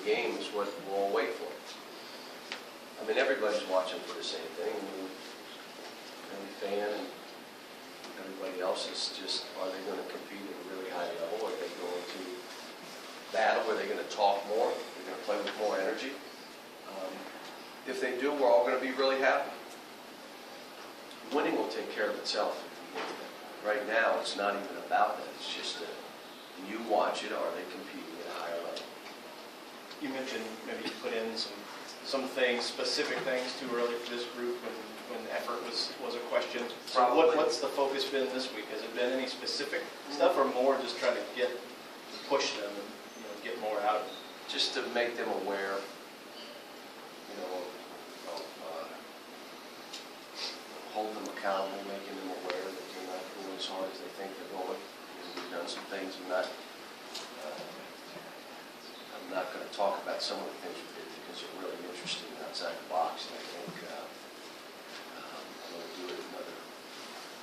game is what we'll all wait for. I mean, everybody's watching for the same thing. I mean, every fan and everybody else is just, are they going to compete at a really high level? Are they going to battle? Are they going to talk more? Are they going to play with more energy? If they do, we're all going to be really happy. Winning will take care of itself. Right now, it's not even about that. It's just that you watch it, are they competing at a higher level? You mentioned maybe you put in some things, specific things too early for this group when effort was a question. So what's the focus been this week? Has it been any specific stuff or more just trying to push them and get more out of them? Just to make them aware, hold them accountable, making them aware that they're not going as hard as they think they're going. We've done some things. I'm not going to talk about some of the things we did because they're really interesting outside the box, and I think I'm going to do it another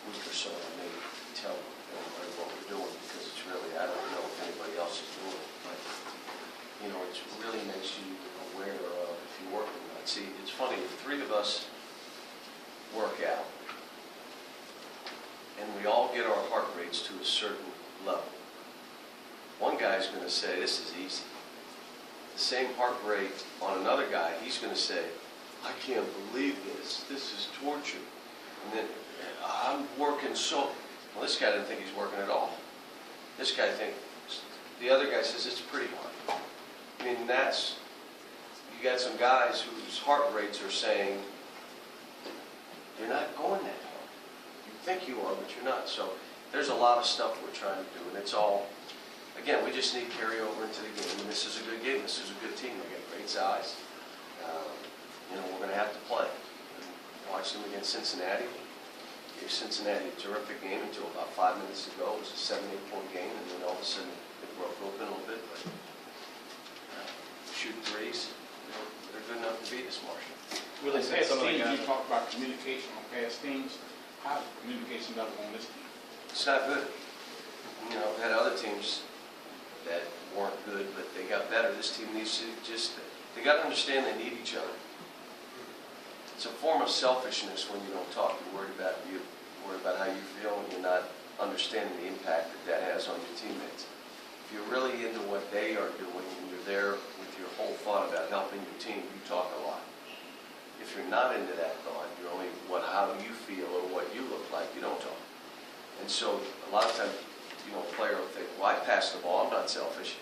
week or so and maybe tell everybody what we're doing, because it's really, I don't know if anybody else is doing it, but it really makes you aware of if you're working on it. See, it's funny, the three of us work out, and we all get our heart rates to a certain level. One guy's going to say, this is easy. The same heart rate on another guy, he's going to say, I can't believe this. This is torture. And then, I'm working so... Well, this guy didn't think he's working at all. This guy thinks... The other guy says, it's pretty hard. I mean, that's... You got some guys whose heart rates are saying, you're not going that hard. You think you are, but you're not. So there's a lot of stuff we're trying to do, and it's all, again, we just need carryover into the game, and this is a good game. This is a good team. They got great size. We're going to have to play. And watch them against Cincinnati. Gave Cincinnati a terrific game until about 5 minutes ago. It was a 7-8 point game, and then all of a sudden it broke open a little bit. But shoot threes. They're good enough to beat us, Marshall. Well, as teams, you talk about communication on past teams. How's the communication level on this team? It's not good. I've had other teams that weren't good, but they got better. This team needs to they got to understand they need each other. It's a form of selfishness when you don't talk. You're worried about you. You're worried about how you feel, and you're not understanding the impact that has on your teammates. If you're really into what they are doing and you're there with your whole thought about helping your team, you talk a lot. If you're not into that thought, you're only how you feel or what you look like, you don't talk. And so a lot of times, a player will think, well, I passed the ball, I'm not selfish.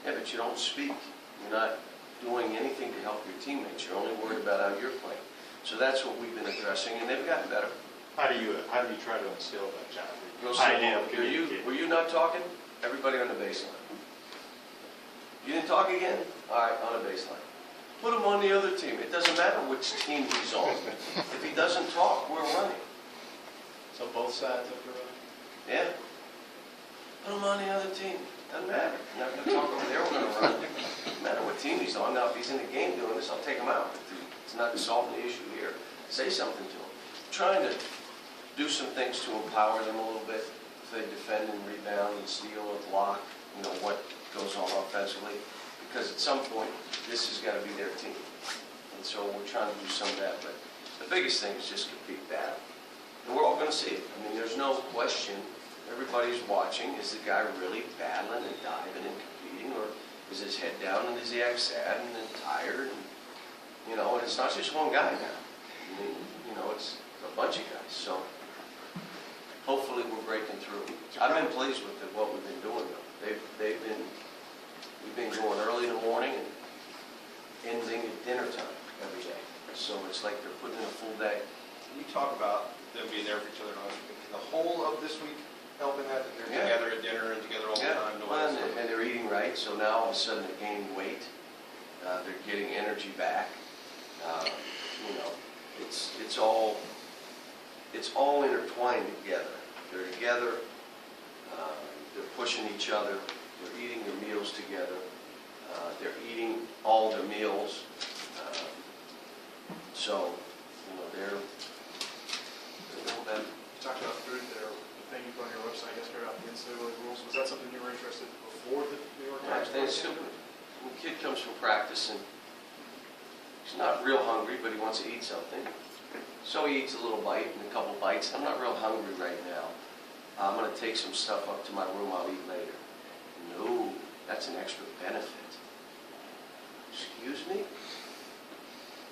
Yeah, but you don't speak. You're not doing anything to help your teammates. You're only worried about how you're playing. So that's what we've been addressing, and they've gotten better. How do you try to instill that, John? Were you not talking? Everybody on the baseline. You didn't talk again? All right, on the baseline. Put him on the other team. It doesn't matter which team he's on. If he doesn't talk, we're running. So both sides of the road? Yeah. Put him on the other team. Doesn't matter. You're not going to talk over there. We're going to run. Doesn't matter what team he's on. Now, if he's in the game doing this, I'll take him out. It's not solving the issue here. Say something to him. Trying to do some things to empower them a little bit. If they defend and rebound and steal and block, what goes on offensively. Because at some point, this has got to be their team. And so we're trying to do some of that. But the biggest thing is just compete battle. And we're all going to see it. I mean, there's no question. Everybody's watching. Is the guy really battling and diving and competing? Or is his head down and is he act sad and tired? And it's not just one guy now. I mean, it's a bunch of guys. So hopefully we're breaking through. I've been pleased with what we've been doing, though. We've been going early in the morning and ending at dinner time every day. So it's like they're putting in a full day. Can you talk about them being there for each other the whole of this week, helping that they're together at dinner and together all the time? Well, and they're eating right, so now all of a sudden they're gaining weight. They're getting energy back. It's all intertwined together. They're together. They're pushing each other. They're eating their meals together. They're eating all their meals. They're doing better. You talked about food there. The thing you put on your website yesterday about the NCAA rules. Was that something you were interested in before the New York Times? They're stupid. kid comes from practice and he's not real hungry, but he wants to eat something. So he eats a little bite and a couple bites. I'm not real hungry right now. I'm going to take some stuff up to my room. I'll eat later. No, that's an extra benefit. Excuse me?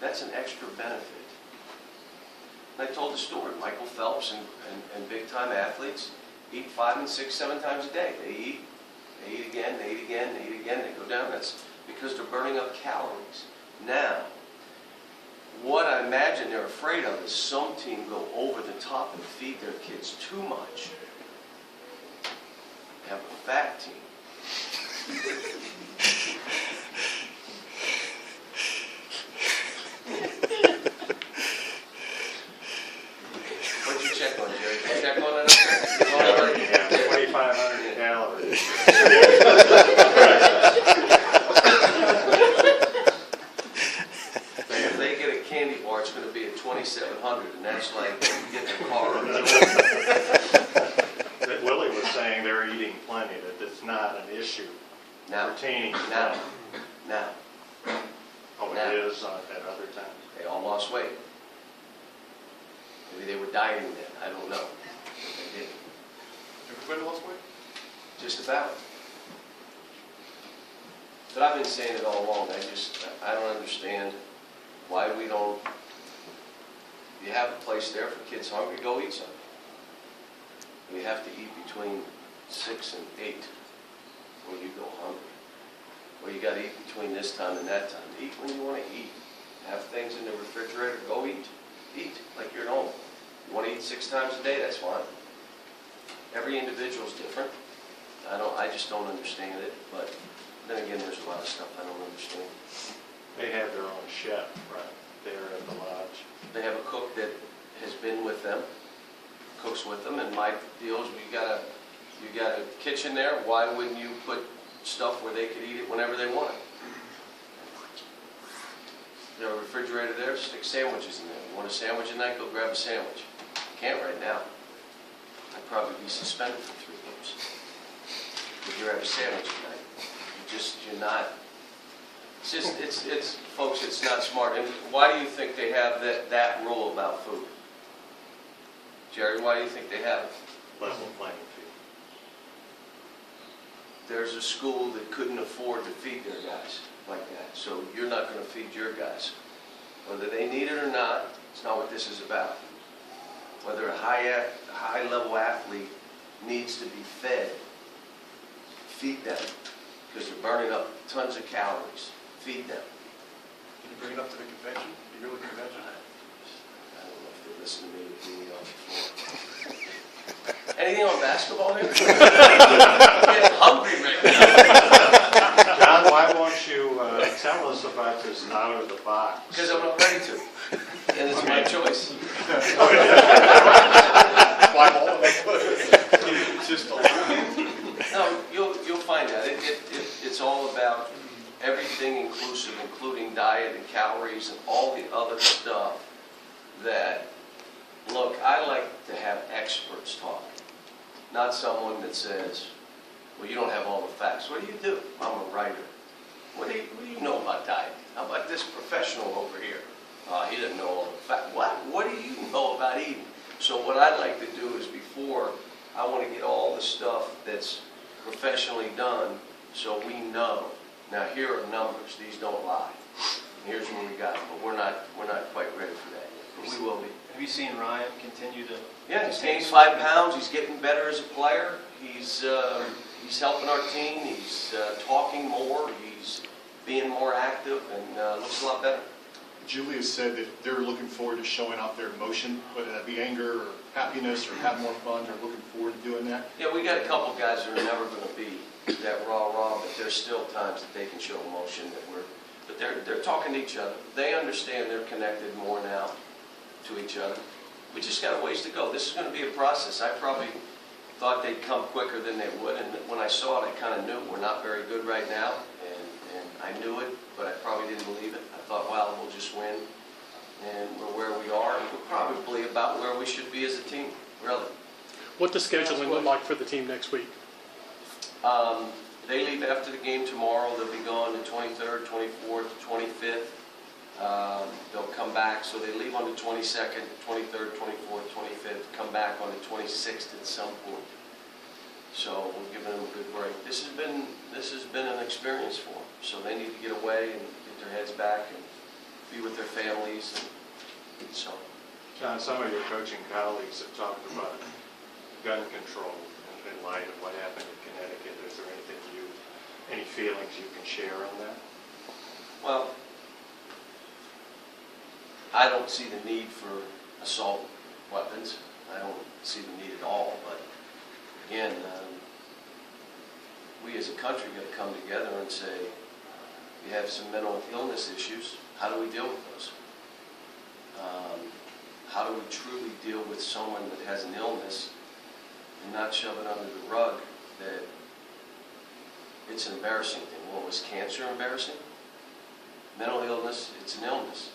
That's an extra benefit. And I told the story. Michael Phelps and big-time athletes eat 5 and 6, 7 times a day. They eat again, they eat again, they eat again. They go down. That's because they're burning up calories. Now, what I imagine they're afraid of is some team go over the top and feed their kids too much. They have a fat team. What'd you check on, Jerry? Did you check on it up there? Yeah, 2,500 calories. If they get a candy bar, it's going to be at 2,700, and that's like you get the car. That Willie was saying they're eating plenty, that it's not an issue Now, pertaining to now, them. now, Oh, now. it is at other times. they all lost weight. Maybe they were dieting then. I don't know. They did. Everybody lost weight? Just about. But I've been saying it all along. I don't understand why we don't. You have a place there for kids hungry, go eat something. You have to eat between 6 and 8 or you go hungry. Or you got to eat between this time and that time. Eat when you want to eat. Have things in the refrigerator, go eat. Eat like you're at home. You want to eat 6 times a day, that's fine. Every individual is different. I just don't understand it, but then again, there's a lot of stuff I don't understand. They have their own chef right there at the lodge. They have a cook that has been with them, cooks with them, and my deal is you got a kitchen there. Why wouldn't you put stuff where they could eat it whenever they want it? You have a refrigerator there, stick sandwiches in there. You want a sandwich at night, go grab a sandwich. You can't right now. I'd probably be suspended for 3 games. If you have a sandwich at night, you're not. It's folks, it's not smart. And why do you think they have that rule about food? Jerry, why do you think they have it? Level playing field. There's a school that couldn't afford to feed their guys like that, so you're not going to feed your guys. Whether they need it or not, it's not what this is about. Whether a high-level athlete needs to be fed, feed them, because they're burning up tons of calories. Feed them. Can you bring it up to the convention, the yearly convention? I don't know if they listen to me with me on before. Anything on basketball here? I'm getting hungry right now. John, why won't you tell us about this out of the box? Because I'm not ready to. And it's my choice. Climb all of it. Just No, you'll find out. It's all about everything inclusive, including diet and calories and all the other stuff that, look, I like to have experts talk. Not someone that says, well, you don't have all the facts. What do? I'm a writer. What do you know about diet? How about this professional over here? He doesn't know all the facts. What do you know about eating? So what I'd like to do is before, I want to get all the stuff that's professionally done so we know. Now here are numbers. These don't lie. And here's where we got them. But we're not quite ready for that yet. But we will be. Have you seen Ryan continue to? Yeah, he's gained 5 pounds. He's getting better as a player. He's helping our team. He's talking more. He's being more active and looks a lot better. Julia said that they're looking forward to showing off their emotion, whether that be anger or happiness or have more fun. They're looking forward to doing that. Yeah, we got a couple guys that are never going to be that rah-rah, but there's still times that they can show emotion but they're talking to each other. They understand they're connected more now to each other. We just got a ways to go. This is going to be a process. I probably thought they'd come quicker than they would, and when I saw it, I kind of knew we're not very good right now, and I knew it, but I probably didn't believe it. I thought, well, we'll just win, and we're where we are, and we're probably about where we should be as a team, really. What does scheduling look like for the team next week? They leave after the game tomorrow. They'll be gone the 23rd, 24th, 25th. They'll come back, so they leave on the 22nd, 23rd, 24th, 25th, come back on the 26th at some point. So we're giving them a good break. This has been an experience for them, so they need to get away and get their heads back and be with their families. And so, John, some of your coaching colleagues have talked about gun control in light of what happened in Connecticut. Is there any feelings you can share on that? well, I don't see the need for assault weapons. I don't see the need at all, but again, we as a country got to come together and say, we have some mental illness issues. How do we deal with those? How do we truly deal with someone that has an illness and not shove it under the rug that it's an embarrassing thing? Well, was cancer embarrassing? Mental illness, it's an illness.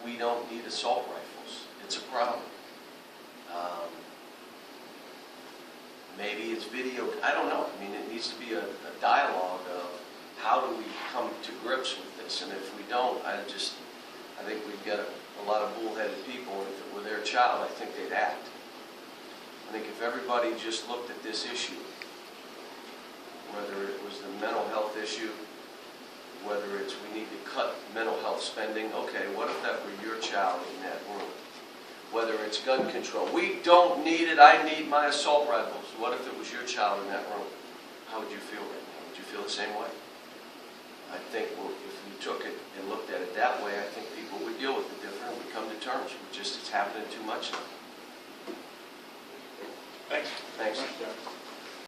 We don't need assault rifles. It's a problem. Maybe it's video. I don't know. I mean, it needs to be a dialogue of how do we come to grips with this. And if we don't, I think we've got a lot of bullheaded people. And if it were their child, I think they'd act. I think if everybody just looked at this issue, whether it was the mental health issue, whether it's we need to cut mental health spending, okay, what if that were your child in that room? Whether it's gun control, we don't need it, I need my assault rifles. What if it was your child in that room? How would you feel right now? Would you feel the same way? I think if we took it and looked at it that way, I think people would deal with it different and we'd come to terms. It's happening too much now. Thanks. Thanks. Thanks, John.